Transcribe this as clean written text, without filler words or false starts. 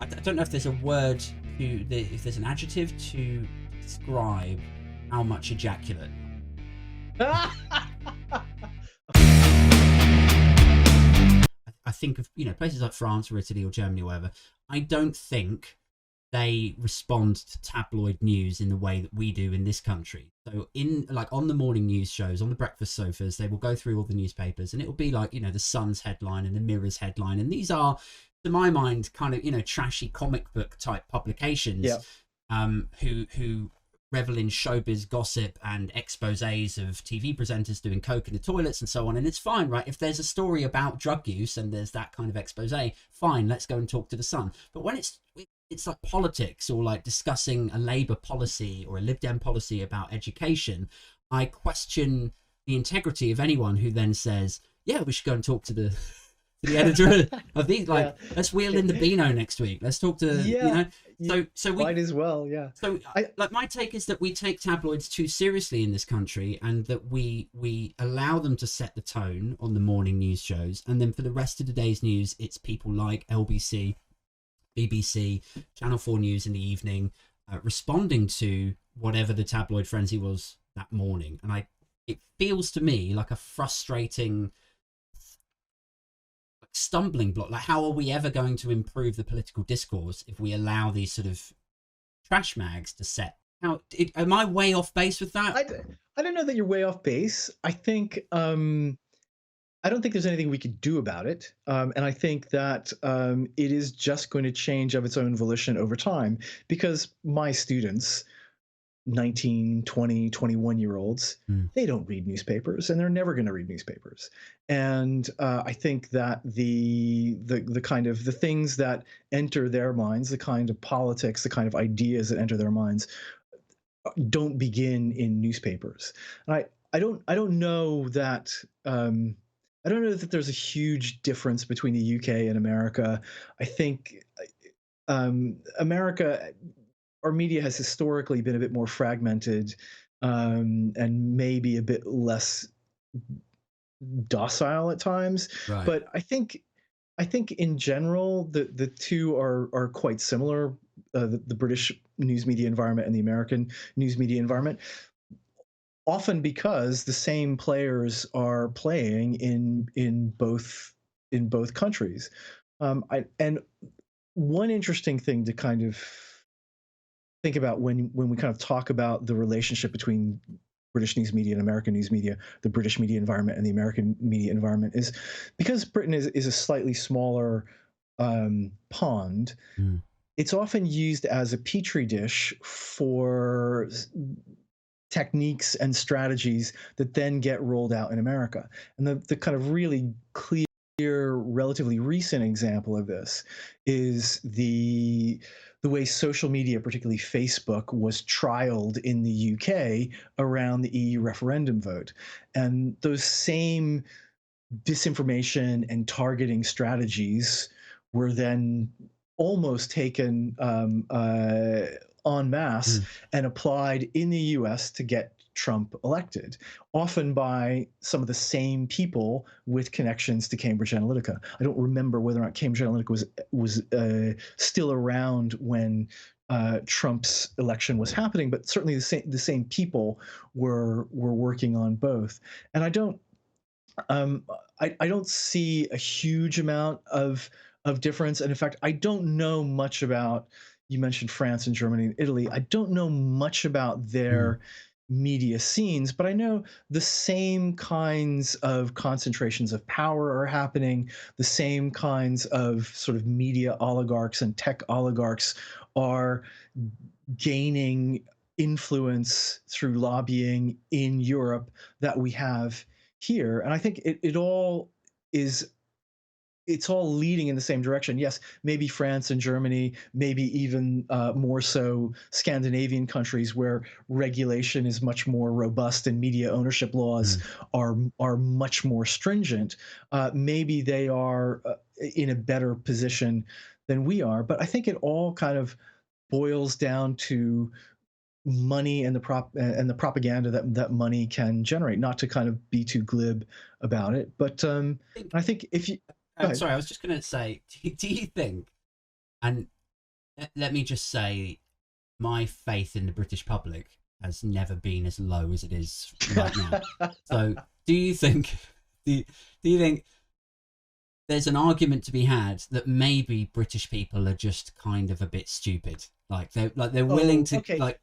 I don't know if there's a word if there's an adjective to describe how much ejaculate. I think of places like France or Italy or Germany or whatever. I don't think they respond to tabloid news in the way that we do in this country. So in like on the morning news shows, on the breakfast sofas, they will go through all the newspapers and it will be like, the Sun's headline and the Mirror's headline. And these are, to my mind, kind of, trashy comic book type publications Yeah. who revel in showbiz gossip and exposés of TV presenters doing coke in the toilets and so on. And it's fine, right? If there's a story about drug use and there's that kind of expose, fine, let's go and talk to the Sun. But when it's like politics or like discussing a Labour policy or a Lib Dem policy about education, I question the integrity of anyone who then says, yeah, we should go and talk to the editor of these. Like, let's wheel in the Beano next week. Let's talk to, so we might as well. Yeah. So like my take is that we take tabloids too seriously in this country, and that we allow them to set the tone on the morning news shows, and then for the rest of the day's news, it's people like LBC, BBC, Channel 4 News in the evening, responding to whatever the tabloid frenzy was that morning. And it feels to me like a frustrating stumbling block. Like, how are we ever going to improve the political discourse if we allow these sort of trash mags to set? Am I way off base with that? I don't know that you're way off base. I think I don't think there's anything we could do about it. And I think that it is just going to change of its own volition over time, because my students, 19, 20, 21-year-olds, they don't read newspapers, and they're never going to read newspapers. And I think that the kind of the things that enter their minds, the kind of politics, the kind of ideas that enter their minds, don't begin in newspapers. And I don't know that I don't know that there's a huge difference between the UK and America. I think America, our media has historically been a bit more fragmented, and maybe a bit less docile at times. Right. But I think in general the two are quite similar. The British news media environment and the American news media environment, often because the same players are playing in both countries. And one interesting thing to kind of think about when we kind of talk about the relationship between British news media and American news media, the British media environment and the American media environment, is because Britain is a slightly smaller pond. It's often used as a petri dish for techniques and strategies that then get rolled out in America. And the kind of really clear, relatively recent example of this is the way social media, particularly Facebook, was trialed in the UK around the EU referendum vote. And those same disinformation and targeting strategies were then almost taken en masse and applied in the US to get Trump elected, often by some of the same people with connections to Cambridge Analytica. I don't remember whether or not Cambridge Analytica was still around when Trump's election was happening, but certainly the same people were working on both. And I don't see a huge amount of difference. And in fact, I don't know much about, you mentioned France and Germany and Italy. I don't know much about their media scenes, but I know the same kinds of concentrations of power are happening. The same kinds of sort of media oligarchs and tech oligarchs are gaining influence through lobbying in Europe that we have here. And I think it's all leading in the same direction. Yes, maybe France and Germany, maybe even more so Scandinavian countries where regulation is much more robust and media ownership laws are much more stringent. Maybe they are in a better position than we are. But I think it all kind of boils down to money and the propaganda that money can generate. Not to kind of be too glib about it, but I think if you sorry, I was just going to say, do you think, and let me just say, my faith in the British public has never been as low as it is right now. So do you think do you think there's an argument to be had that maybe British people are just kind of a bit stupid? Like they're willing to okay. like